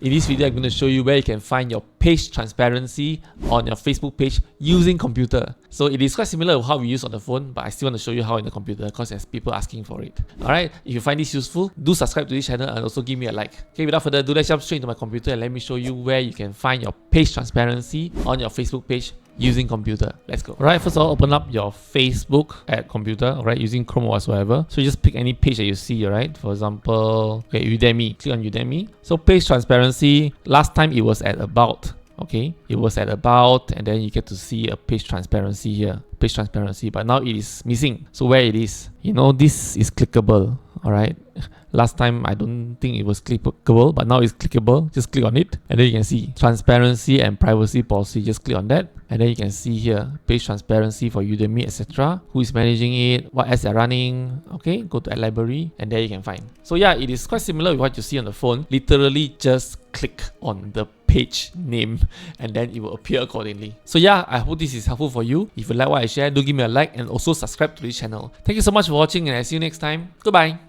In this video, I'm going to show you where you can find your page transparency on your Facebook page using computer. So it is quite similar to how we use on the phone, but I still want to show you how in the computer because there's people asking for it. Alright, if you find this useful, do subscribe to this channel and also give me a like. Okay, without further ado, let's jump straight into my computer and let me show you where you can find your page transparency on your Facebook page using computer. Let's go. Alright, first of all, open up your Facebook at computer, alright, using Chrome or whatsoever. So you just pick any page that you see, alright. For example, okay, Udemy. Click on Udemy. So page transparency, last time it was at about. Okay, it was at about, and then you get to see a page transparency here. Page transparency, but now it is missing. So where it is, you know, this is clickable. Alright. Last time I don't think it was clickable, but now it's clickable. Just click on it, and then you can see transparency and privacy policy. Just click on that, and then you can see here page transparency for Udemy, etc. Who is managing it, what ads they're running. Okay, go to ad library, and there you can find. So yeah, it is quite similar with what you see on the phone. Literally just click on the page name and then it will appear accordingly. So yeah, I hope this is helpful for you. If you like what I share, do give me a like and also subscribe to this channel. Thank you so much for watching, and I'll see you next time. Goodbye.